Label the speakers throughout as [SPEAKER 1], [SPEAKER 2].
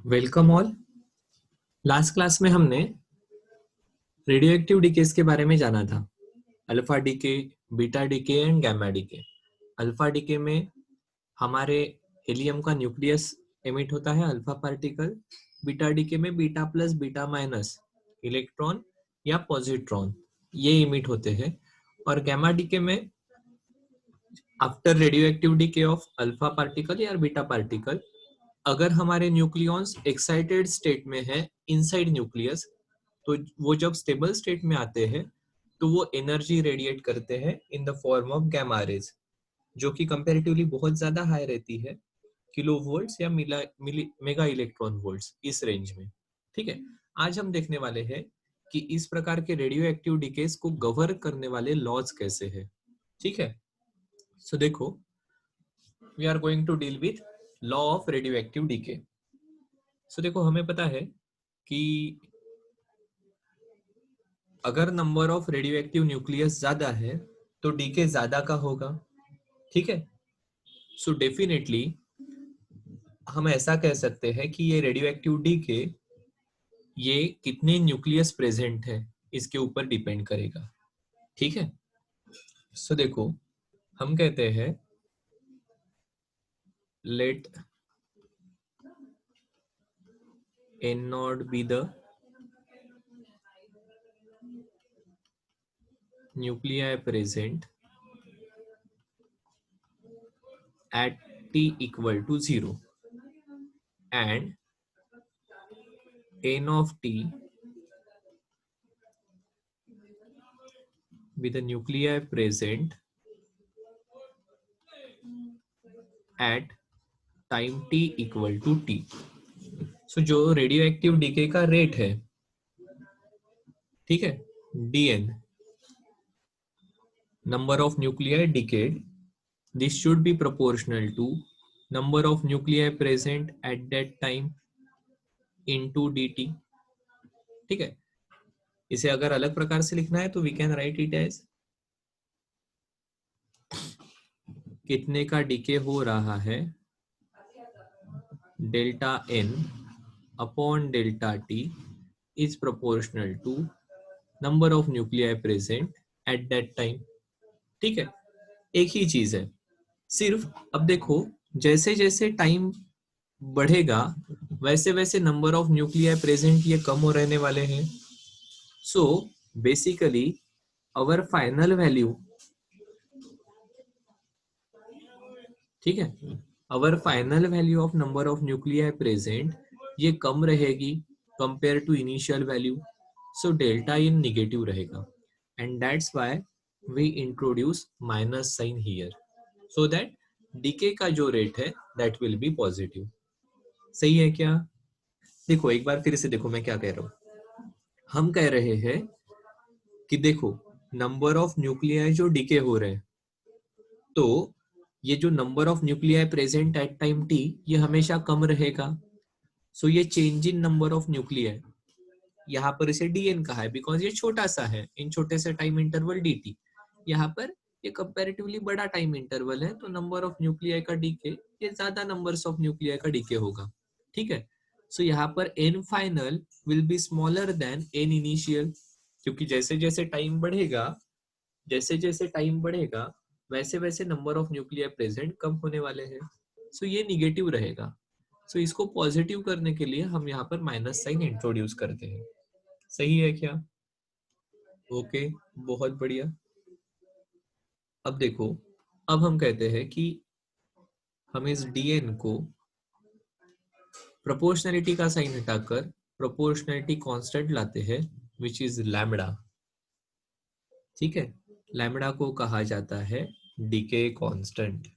[SPEAKER 1] Welcome all. Last class में हमने radio active decays के बारे में जाना था। Alpha decay, beta decay and gamma decay. Alpha decay में हमारे हीलियम का न्यूक्लियस एमिट होता है, अल्फा पार्टिकल। बीटा डीके में beta plus beta minus electron या पॉजिट्रॉन ये इमिट होते हैं। और गैमा डीके में after radioactive decay of alpha particle या बीटा पार्टिकल, अगर हमारे न्यूक्लियॉन्स एक्साइटेड स्टेट में है इनसाइड न्यूक्लियस, तो वो जब स्टेबल स्टेट में आते हैं तो वो एनर्जी रेडिएट करते हैं in the form of gamma rays, जो कि कंपैरेटिवली बहुत ज्यादा हाई रहती है, किलो वोल्ट्स या मेगा इलेक्ट्रॉन वोल्ट्स, इस रेंज में। ठीक है, आज हम देखने वाले हैं कि इस प्रकार के रेडियो एक्टिव डिकेस को गवर्न करने वाले लॉज कैसे हैं। ठीक है, सो देखो, we are going to deal with law of radioactive DK. सो देखो, हमें पता है कि अगर number of radio active nucleus ज्यादा है तो डीके ज्यादा का होगा। ठीक है, सो डेफिनेटली हम ऐसा कह सकते हैं कि ये रेडियो एक्टिव डीके ये कितने न्यूक्लियस प्रेजेंट है इसके ऊपर डिपेंड करेगा। ठीक है, सो देखो, हम कहते हैं let n naught be the nuclei present at t equal to 0 and n of t with the nuclei present at time t equal to t। So जो रेडियो एक्टिव डीके का रेट है, ठीक है, dn, number of nuclei decayed, this should be proportional to number of nuclei present at that time into dt। ठीक है, इसे अगर अलग प्रकार से लिखना है तो we can write it as कितने का डीके हो रहा है delta n upon delta t is proportional to number of nuclei present at that time। ठीक है, एक ही चीज है, सिर्फ अब देखो, जैसे जैसे टाइम बढ़ेगा वैसे वैसे नंबर ऑफ न्यूक्लियाई प्रेजेंट ये कम हो रहने वाले हैं। So basically our final value, ठीक है, our final value of number of nuclei present ये कम रहेगी compare to initial value. So delta in negative रहेगा and that's why we introduce minus sign here, so that DK का जो rate है that will be positive. सही है क्या? देखो एक बार फिर से देखो मैं क्या कह रहा हूँ। हम कह रहे हैं कि देखो, नंबर ऑफ न्यूक्लियाई जो डीके हो रहे हैं, तो ये जो number of nuclei present at time T ये हमेशा कम रहेगा। सो ये change in number of nuclei, यहाँ पर इसे dn कहा है बिकॉज ये छोटा सा है इन छोटे से टाइम इंटरवल dt। यहाँ पर ये कंपैरेटिवली बड़ा टाइम इंटरवल है, तो नंबर ऑफ न्यूक्लियाई का डीके ये ज्यादा नंबर्स ऑफ न्यूक्लियाई का डीके होगा। ठीक है, सो यहाँ पर n final will be smaller than n initial, क्योंकि जैसे जैसे टाइम बढ़ेगा, जैसे जैसे टाइम बढ़ेगा वैसे वैसे नंबर ऑफ न्यूक्लियाई प्रेजेंट कम होने वाले हैं। सो ये निगेटिव रहेगा। सो इसको पॉजिटिव करने के लिए हम यहाँ पर माइनस साइन इंट्रोड्यूस करते हैं। सही है क्या? ओके, बहुत बढ़िया। अब देखो, अब हम कहते हैं कि हम इस dn को प्रोपोर्शनैलिटी का साइन हटाकर प्रोपोर्शनैलिटी कांस्टेंट लाते हैं विच इज लैम्बडा। ठीक है, लैम्बडा को कहा जाता है डीके कांस्टेंट।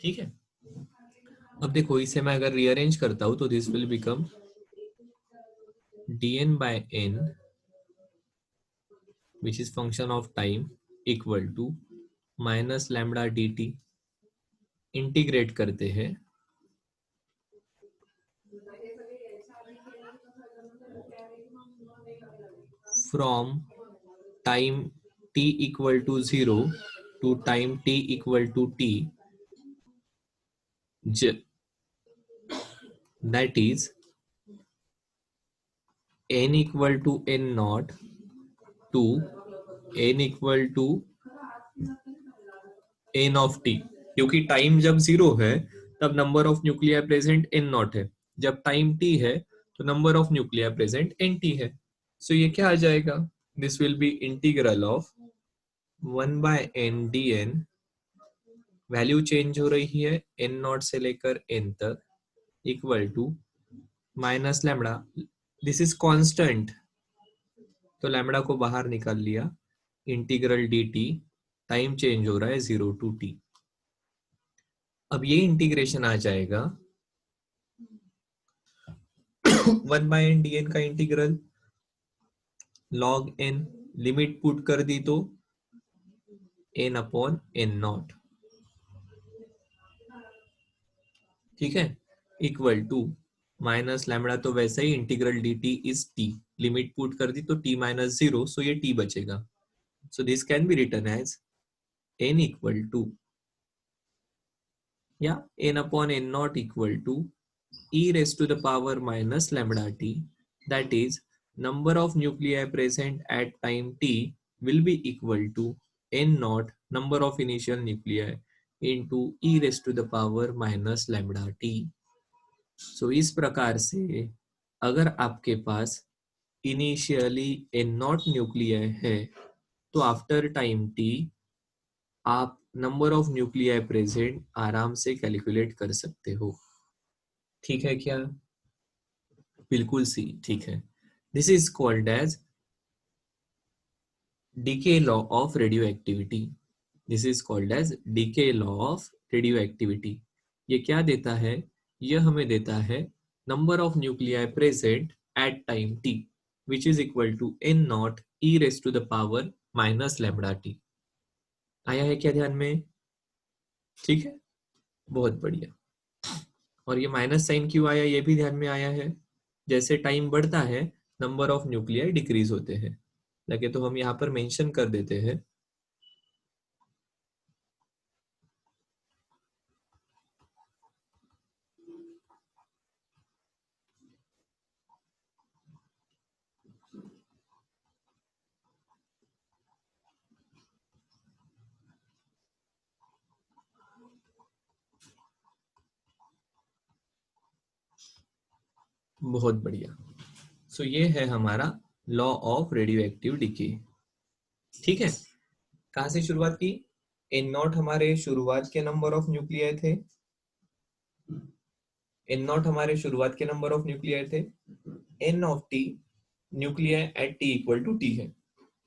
[SPEAKER 1] ठीक है, अब देखो इसे मैं अगर रीअरेंज करता हूं तो this will become dn by n which is function of time equal to minus lambda dt। Integrate करते हैं from time t equal to 0 to time t equal to t, that is n equal to n naught to n equal to n of t, क्योंकि time जब zero है तब number of nuclei present n naught है, जब time t है तो number of nuclei present n t है। So ये क्या आ जाएगा, this will be integral of 1/n dn, value change हो रही है एन नॉट से लेकर एन तक, equal to minus lambda, this is constant तो लैम्बडा को बाहर निकाल लिया, integral d T, time change हो रहा है 0 to t। अब ये इंटीग्रेशन आ जाएगा 1/n dn का integral log n, limit put कर दी तो n अपॉन n नॉट, ठीक है, इक्वल टू माइनस लैम्बडा तो वैसे ही integral d T is T, limit put कर दी तो t माइनस जीरो, सो ये t बचेगा। So this can be written as n equal to, या n upon n naught equal to e raised to the power minus lambda t, that is number of nuclei present at time t will be equal to n naught number of initial nuclei into e raised to the power minus lambda t। so इस प्रकार से अगर आपके पास initially n not nuclei है तो after time t आप number of nuclei present आराम से कैलकुलेट कर सकते हो। ठीक है क्या? बिल्कुल सी ठीक है। This is called as decay law of radioactivity, this is called as decay law of radioactivity। ये क्या देता है? ये हमें देता है number of nuclei present at time t which is equal to n naught e raised to the power minus lambda t। आया है क्या ध्यान में? ठीक है, बहुत बढ़िया। और ये माइनस साइन क्यों आया ये भी ध्यान में आया है, जैसे टाइम बढ़ता है नंबर ऑफ न्यूक्लियाई डिक्रीज होते हैं, लगे तो हम यहाँ पर मेंशन कर देते हैं। बहुत बढ़िया। सो ये है हमारा law of radio active decay. ठीक है, कहां से शुरुआत की? एन नॉट हमारे शुरुआत के नंबर ऑफ न्यूक्लियाई थे, एन नॉट हमारे शुरुआत के नंबर ऑफ न्यूक्लियाई थे, n of T nuclei at t equal to t है।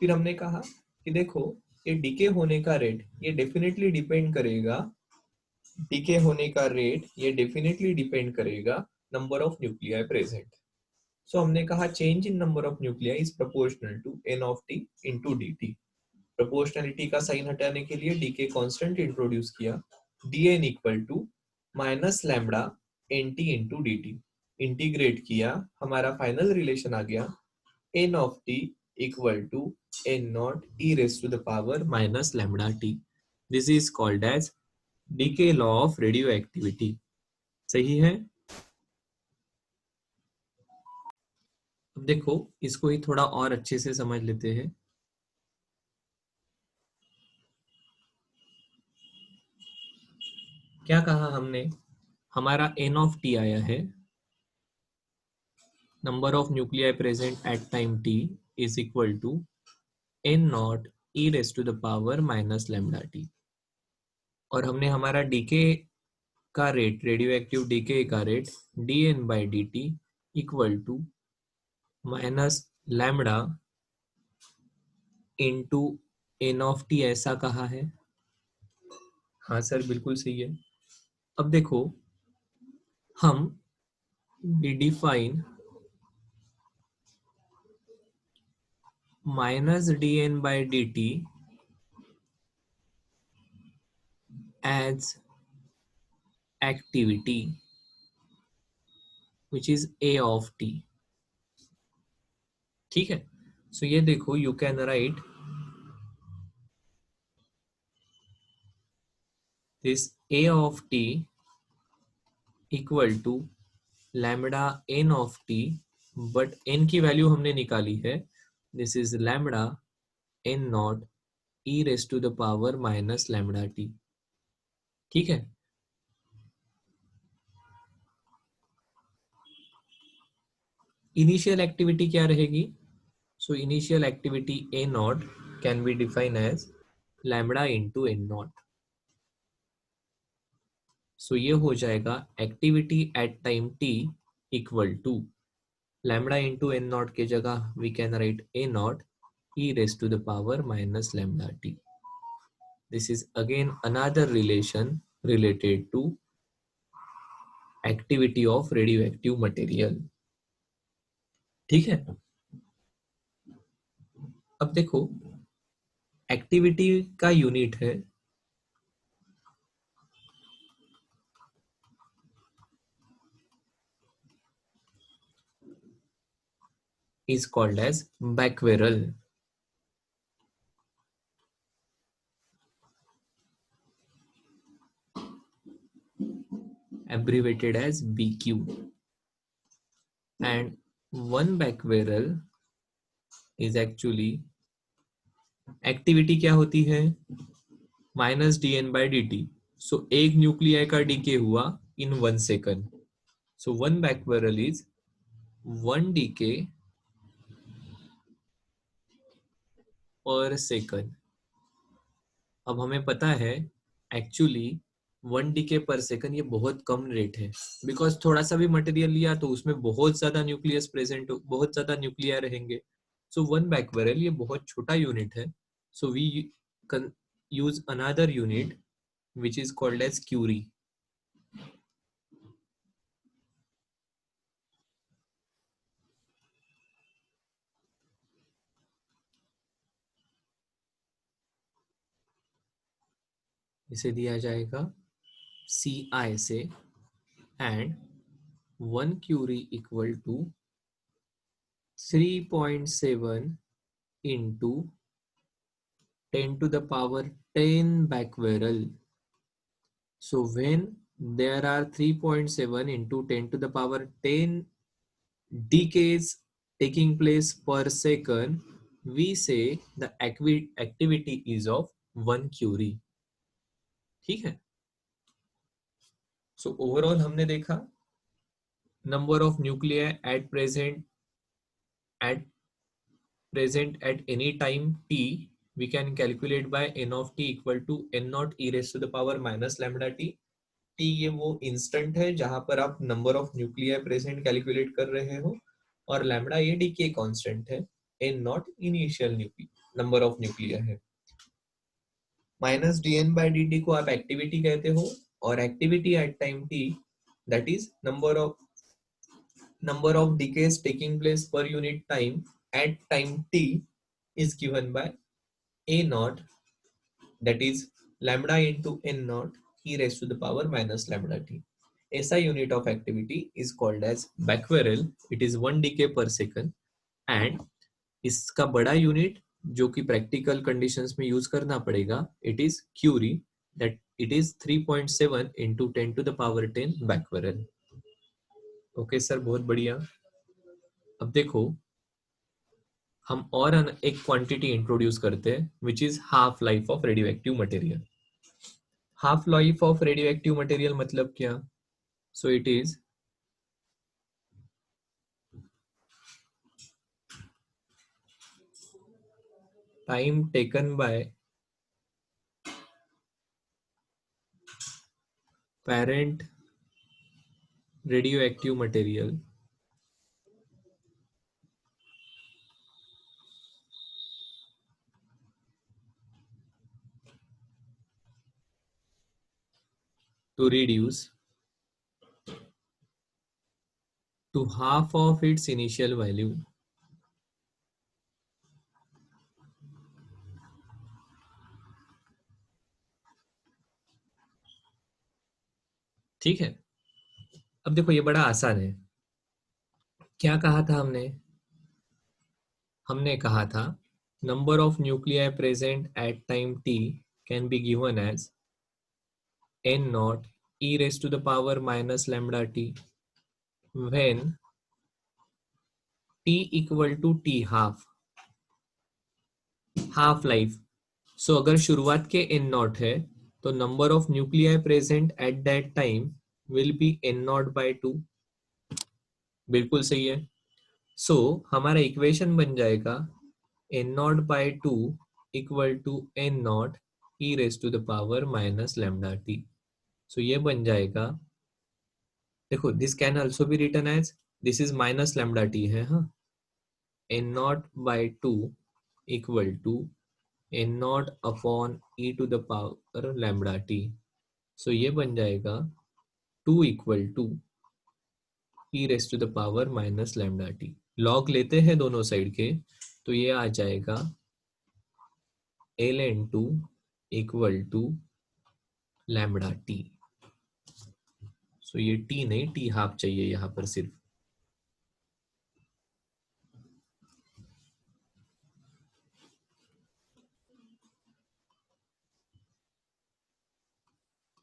[SPEAKER 1] फिर हमने कहा कि देखो ये डिके होने का रेट ये डेफिनेटली डिपेंड करेगा, डिके होने का रेट ये डेफिनेटली डिपेंड करेगा number of nuclei present. So हमने कहा change in number of nuclei is proportional to n of t into D t. Proportionality का साइन हटाने के लिए डी के कॉन्स्टेंट इंट्रोड्यूस किया, d n equal to minus lambda n t into D t, integrate किया, हमारा final relation आ गया n of t equal to n naught E raise to the power minus lambda t. This is called as decay law of radioactivity. सही है? अब देखो इसको ही थोड़ा और अच्छे से समझ लेते हैं। क्या कहा हमने? हमारा एन ऑफ टी आया है, number of nuclei present at time T is equal to n naught E raise to the power minus lambda t. और हमने हमारा डीके का रेट, रेडियो एक्टिव डीके का rate d n by d t equal to minus lambda into n of t ऐसा कहा है। हाँ sir बिल्कुल सही है। अब देखो हम we define minus dn by dt as activity which is a of t. ठीक है, सो ये देखो you can write this a of t equal to lambda n of t, but n की वैल्यू हमने निकाली है, this is lambda n naught e raise to the power minus lambda t. ठीक है, इनिशियल एक्टिविटी क्या रहेगी? So initial activity a not can be define as lambda into n not. सो ये हो जाएगा activity at time t equal to lambda into n not के जगह we can write a naught e raise to the power minus lambda t. This is again another relation related to activity of radioactive material. ठीक है, अब देखो activity का unit है is called as Becquerel. Abbreviated as BQ. And 1 Becquerel is actually activity क्या होती है? Minus dN/dt. सो एक न्यूक्लियाई का डीके हुआ in 1 second. So 1 Becquerel is 1 decay per second. अब हमें पता है एक्चुअली 1 डीके पर सेकंड ये बहुत कम रेट है, बिकॉज थोड़ा सा भी मटेरियल लिया तो उसमें बहुत ज्यादा न्यूक्लियस प्रेजेंट, बहुत ज्यादा न्यूक्लिया रहेंगे. सो 1 Becquerel ये बहुत छोटा यूनिट है. So we use another unit which is called as curie. इसे दिया जाएगा CI से, and 1 curie equal to 3.7 into 10 to the power 10 Becquerel. So when there are 3.7 into 10 to the power 10 decays taking place per second, we say the activity is of 1 Curie. ठीक है, सो overall हमने देखा number of nuclei at present at any time t we can calculate by n of t equal to n naught e raised to the power minus lambda t. t ये वो instant है जहां पर आप number of nuclei present calculate कर रहे हो, और लैम्बडा ये डी के कांस्टेंट है, N naught initial number of nuclei है. माइनस dN/dt को आप एक्टिविटी कहते हो, और activity at time t that is number of decays taking place per unit time at time t is given by a naught, that is lambda into n naught e raised to the power minus lambda t. ऐसा unit of activity is called as Becquerel. It is 1 decay per second. and इसका बड़ा unit जो कि practical conditions में use करना पड़ेगा, it is curie, that it is 3.7 into 10 to the power 10 Becquerel. Okay sir, बहुत बढ़िया. अब देखो हम और एक क्वांटिटी इंट्रोड्यूस करते हैं which is half life of radio active material. Half life of radio active material मतलब क्या? So it is time taken by parent radioactive material to reduce to half of its initial value. ठीक है, अब देखो ये बड़ा आसान है. क्या कहा था हमने? हमने कहा था number of nuclei present at time t can be given as n naught e raised to the power minus lambda t when t equal to t half life. सो अगर शुरुआत के n नॉट है तो number of nuclei present at that time will be n not by 2. बिल्कुल सही है. सो हमारा equation बन जाएगा n not by 2 equal to n naught e raise to the power minus lambda T. सो ये बन जाएगा, देखो this can also be written as this is minus lambda T है, हाँ, n not by 2 equal to n not upon e to the power lambda T. सो ये बन जाएगा 2 equal to e raise to the power minus lambda T. Log लेते हैं दोनों side के तो ये आ जाएगा ln2 equal to lambda T. सो ये t नहीं, t हाफ चाहिए यहां पर सिर्फ.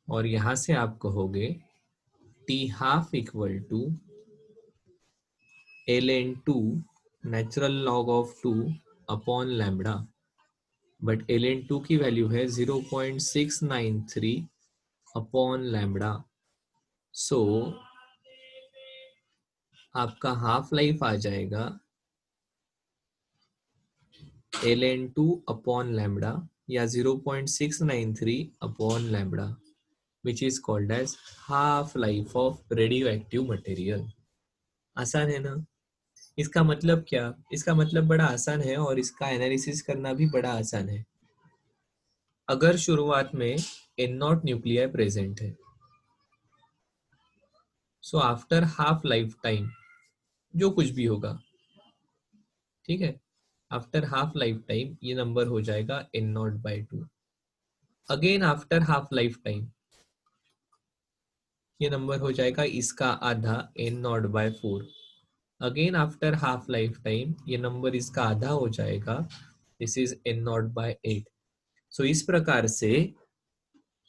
[SPEAKER 1] और यहां से आप कहोगे t half equal to ln2 natural log of 2 upon lambda. But ln2 की वैल्यू है 0.693 अपॉन लैम्डा. सो आपका हाफ लाइफ आ जाएगा ln2 अपॉन लैम्डा या 0.693 upon lambda, which is called as half life of radioactive material. आसान है ना? इसका मतलब क्या? इसका मतलब बड़ा आसान है और इसका एनालिसिस करना भी बड़ा आसान है. अगर शुरुआत में n नॉट न्यूक्लियाई प्रेजेंट है, so after half life time जो कुछ भी होगा, ठीक है, आफ्टर हाफ लाइफ टाइम ये नंबर हो जाएगा n not by 2. Again after half life time ये नंबर हो जाएगा इसका आधा n नॉट बाय 4. Again after half life time ये नंबर इसका आधा हो जाएगा, this is n not by 8. So इस प्रकार से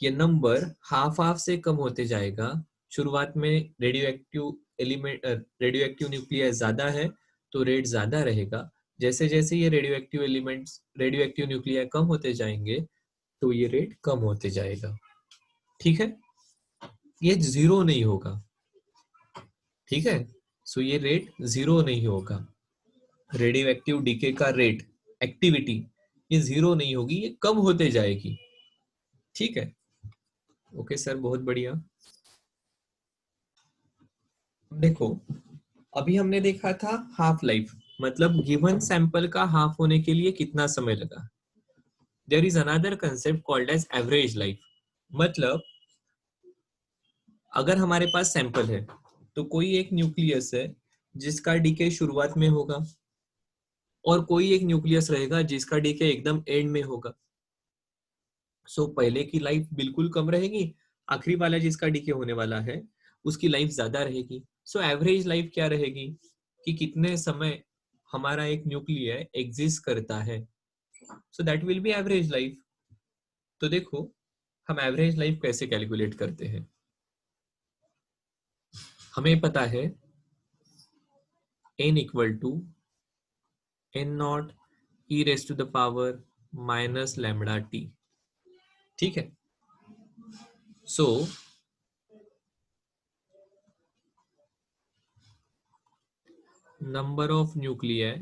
[SPEAKER 1] ये नंबर हाफ हाफ से कम होते जाएगा. शुरुआत में रेडियोएक्टिव एलिमेंट रेडियोएक्टिव न्यूक्लियाई ज्यादा है तो रेट ज्यादा रहेगा. जैसे जैसे ये रेडियोएक्टिव एलिमेंट्स रेडियोएक्टिव न्यूक्लियाई कम होते जाएंगे तो ये रेट कम होते जाएगा. ठीक है, ये जीरो नहीं होगा. ठीक है, सो ये रेट जीरो नहीं होगा. रेडियो एक्टिव डीके का रेट एक्टिविटी ये जीरो नहीं होगी, ये कम होते जाएगी. ठीक है, ओके सर, बहुत बढ़िया. देखो अभी हमने देखा था हाफ लाइफ, मतलब गिवन सैंपल का हाफ होने के लिए कितना समय लगा. There is another concept called as average life. मतलब अगर हमारे पास सैंपल है तो कोई एक न्यूक्लियस है जिसका डीके शुरुआत में होगा और कोई एक न्यूक्लियस रहेगा जिसका डीके एकदम एंड में होगा. सो पहले की लाइफ बिल्कुल कम रहेगी, आखिरी वाला जिसका डीके होने वाला है उसकी लाइफ ज्यादा रहेगी. सो एवरेज लाइफ क्या रहेगी कि कितने समय हमारा एक न्यूक्लियर एग्जिस्ट करता है. So that will be average life. तो देखो हम एवरेज लाइफ कैसे कैलकुलेट करते हैं. हमें पता है n equal to n naught e raise to the power minus lambda T. ठीक है, so number of nuclei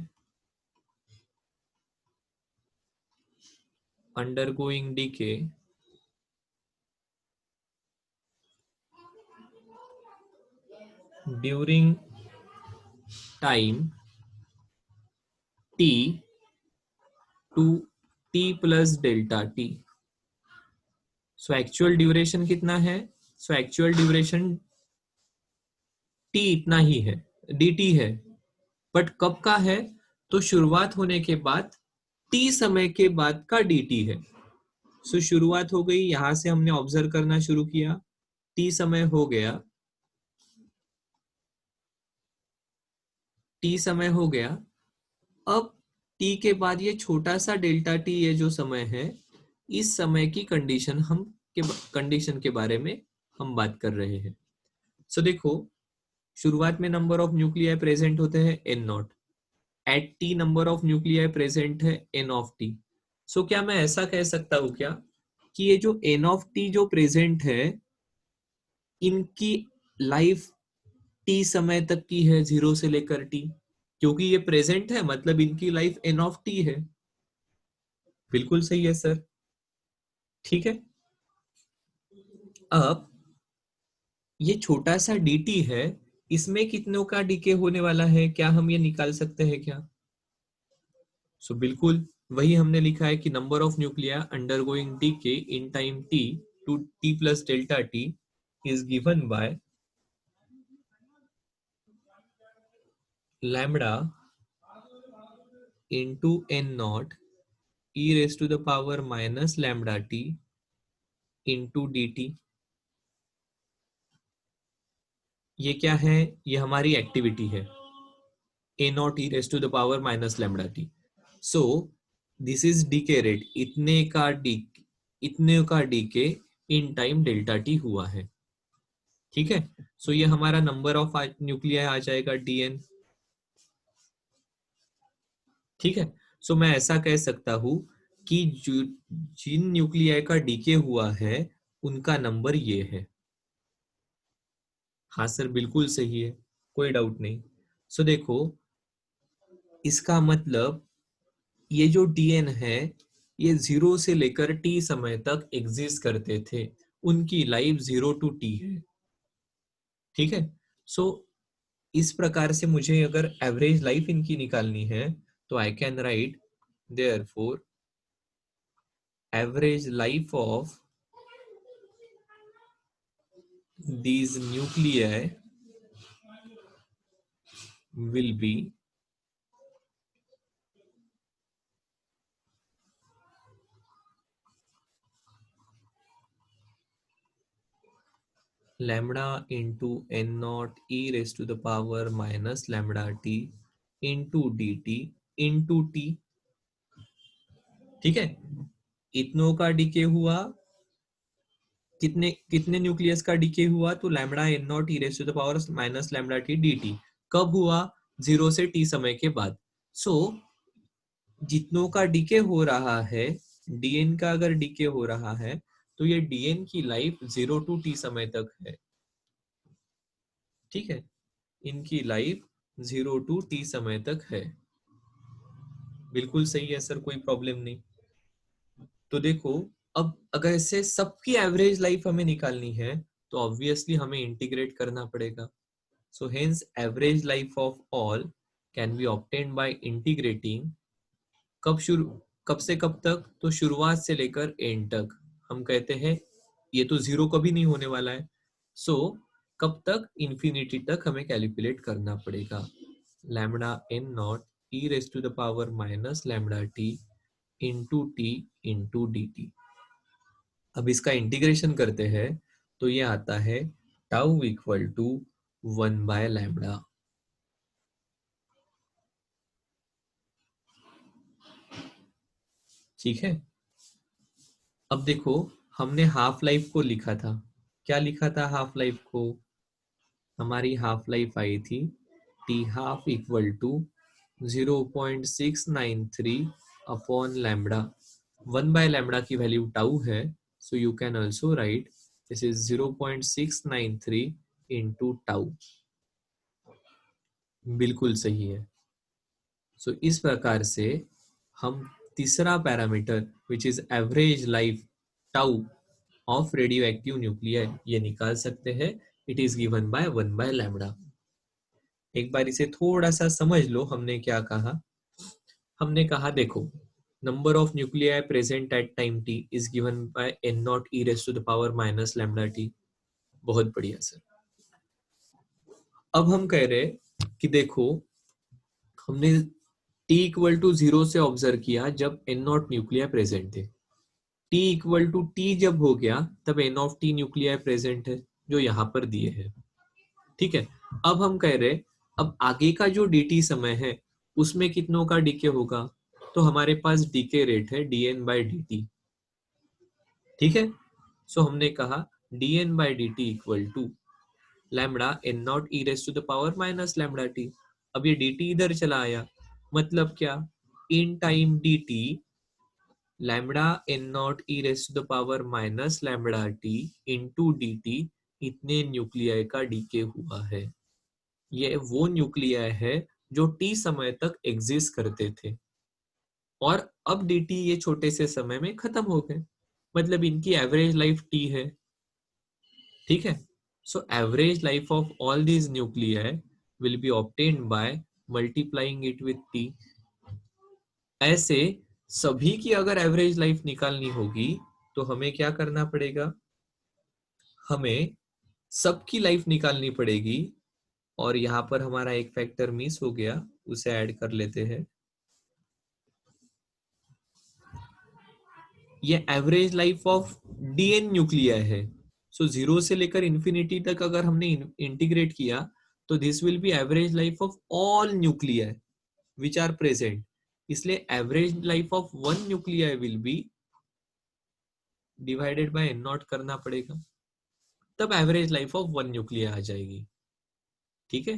[SPEAKER 1] undergoing decay during time t to t plus delta t. So actual duration कितना है? So actual duration t इतना ही है, dt है. But कब का है? तो शुरुआत होने के बाद t समय के बाद का dt है. सो शुरुआत हो गई, यहां से हमने ऑब्जर्व करना शुरू किया, t समय हो गया, टी समय हो गया। अब टी के बाद ये छोटा सा डेल्टा टी, ये जो समय है, इस समय की कंडीशन के बारे में हम बात कर रहे हैं। सो देखो, शुरुआत में नंबर ऑफ न्यूक्लियाई प्रेजेंट होते हैं N naught. At T number of nuclei present है एन ऑफ टी। सो क्या मैं ऐसा कह सकता हूं क्या कि ये जो एन ऑफ टी जो प्रेजेंट है, इनकी लाइफ टी समय तक की है, 0 से लेकर टी, क्योंकि ये प्रेजेंट है मतलब इनकी लाइफ एन ऑफ टी है। बिल्कुल सही है सर। ठीक है, अब ये छोटा सा dt है, इसमें कितनों का डीके होने वाला है, क्या हम ये निकाल सकते हैं क्या? सो बिल्कुल वही हमने लिखा है कि number of nuclei undergoing decay in time t to t plus delta t is given by lambda into n naught e raised to the power minus lambda t into dt। ये क्या है? ये हमारी एक्टिविटी है, a naught e raised to the power minus lambda t। so this is decay rate, इतने का decay in time delta T हुआ है। ठीक है, सो ये हमारा नंबर ऑफ न्यूक्लियाई आ जाएगा dn। ठीक है, सो मैं ऐसा कह सकता हूं कि जिन न्यूक्लियाई का डीके हुआ है उनका नंबर ये है। हाँ सर, बिल्कुल सही है, कोई डाउट नहीं। सो देखो, इसका मतलब ये जो डीएन है, ये 0 से लेकर टी समय तक एग्जिस्ट करते थे, उनकी लाइफ 0 टू टी है। ठीक है, सो इस प्रकार से मुझे अगर एवरेज लाइफ इनकी निकालनी है तो I can write therefore average life of these nuclei will be lambda into n naught e raised to the power minus lambda t into dt into t। ठीक है, इतनों का डीके हुआ, कितने कितने न्यूक्लियस का डीके हुआ, तो lambda N naught E raise to the power minus lambda T dt। कब हुआ? 0 से t समय के बाद। सो जितनों का डीके हो रहा है, dn का अगर डीके हो रहा है तो ये dn की लाइफ 0 टू t समय तक है। ठीक है, इनकी लाइफ 0 टू t समय तक है। बिल्कुल सही है सर, कोई प्रॉब्लम नहीं। तो देखो, अब अगर ऐसे सबकी एवरेज लाइफ हमें निकालनी है तो ऑब्वियसली हमें इंटीग्रेट करना पड़ेगा। So hence average life of all can be obtained by integrating कब से कब तक, तो शुरुआत से लेकर एंड तक। हम कहते हैं ये तो 0 कभी नहीं होने वाला है, सो कब तक? इंफिनिटी तक हमें कैलकुलेट करना पड़ेगा। Lambda N naught E raise to the power minus lambda T into T into D T. अब इसका इंटीग्रेशन करते हैं तो ये आता है tau equal to 1 by lambda. ठीक है, अब देखो, हमने हाफ लाइफ को लिखा था, क्या लिखा था हाफ लाइफ को? हमारी हाफ लाइफ आई थी T half equal to 0.693 upon lambda. 1 by lambda की वैल्यू टाउ है, so you can also write this is 0.693 into tau. बिल्कुल सही है। सो इस प्रकार से हम तीसरा parameter which is average life tau of radioactive nuclear ये निकाल सकते हैं। It is given by 1 by lambda. एक बार इसे थोड़ा सा समझ लो, हमने क्या कहा। हमने कहा देखो, number of nuclei present at time T is given by N naught E raise to the power minus lambda T. बहुत बढ़िया सर। अब हम कह रहे कि देखो, हमने t इक्वल टू 0 से ऑब्जर्व किया जब एन नॉट न्यूक्लियाई प्रेजेंट थे। t इक्वल टू टी जब हो गया तब N of T nuclei present है, जो यहाँ पर दिए हैं। ठीक है, अब हम कह रहे अब आगे का जो dt समय है उसमें कितनों का डीके होगा, तो हमारे पास डीके रेट है dn/dt। ठीक है, सो हमने कहा dn/dt equal to lambda N naught E raise to the power minus lambda T. अब ये dt इधर चला आया, मतलब क्या, in time dt lambda N naught E raise to the power minus lambda T into D T, इतने nuclei का decay हुआ है। ये वो न्यूक्लियाई है जो टी समय तक एग्जिस्ट करते थे और अब dt ये छोटे से समय में खत्म हो गए, मतलब इनकी एवरेज लाइफ टी है। ठीक है, so average life of all these nuclei will be obtained by multiplying it with T. ऐसे सभी की अगर एवरेज लाइफ निकालनी होगी तो हमें क्या करना पड़ेगा, हमें सबकी लाइफ निकालनी पड़ेगी। और यहां पर हमारा एक फैक्टर मिस हो गया, उसे ऐड कर लेते हैं। ये average life of DN nuclei है। सो जीरो से लेकर इंफिनिटी तक अगर हमने इंटीग्रेट किया तो this will B average life of all nuclei which are present. इसलिए average life of one nuclei will be divided by N not करना पड़ेगा, तब average life of one nuclei आ जाएगी। ठीक है,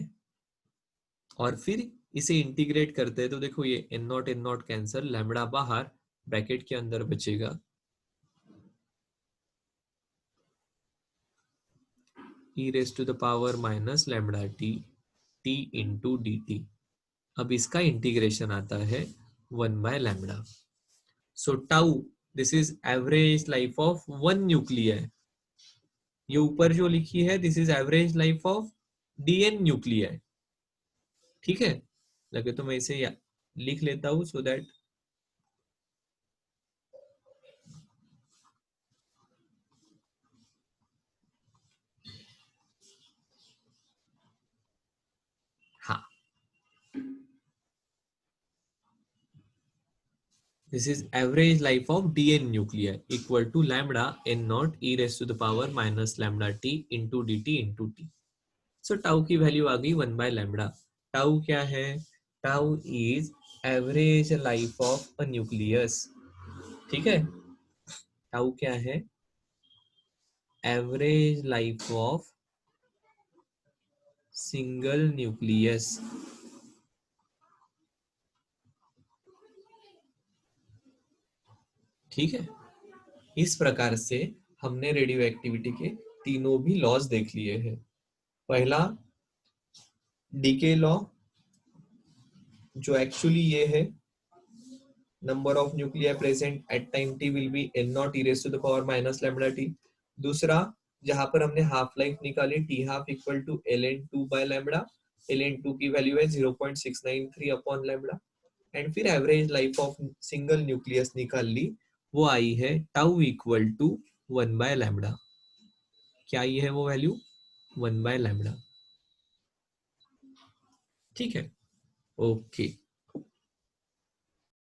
[SPEAKER 1] और फिर इसे इंटीग्रेट करते हैं तो देखो ये एन नॉट कैंसर, लैम्डा बाहर, ब्रैकेट के अंदर बचेगा e raise to the power minus lambda T T into D T. अब इसका इंटीग्रेशन आता है 1/λ। सो tau, this is average life of one nuclei. ये ऊपर जो लिखी है this is average life of DN nuclei. ठीक है, लगे तो मैं इसे लिख लेता हूं सो दैट हाँ, this is average life of dn nuclei equal to lambda n naught e raised to the power minus lambda t into dt into t। so tau की वैल्यू आ गई 1/λ। tau क्या है, tau is average life of a nucleus। ठीक है, tau क्या है, average life of single nucleus। ठीक है, इस प्रकार से हमने रेडियो एक्टिविटी के तीनों भी लॉज देख लिए हैं। पहला डीके लॉ, जो एक्चुअली ये है, number of nuclear present at time T will be N naught E raise to the power minus lambda T. दूसरा, जहां पर हमने हाफ लाइफ निकाली T half equal to L N two by lambda, L N two की value है 0.693 upon lambda. And फिर average life of single nucleus निकाल ली, वो आई है टाउ इक्वल टू 1/λ। क्या आई है वो वैल्यू, 1/λ। ठीक है, ओके।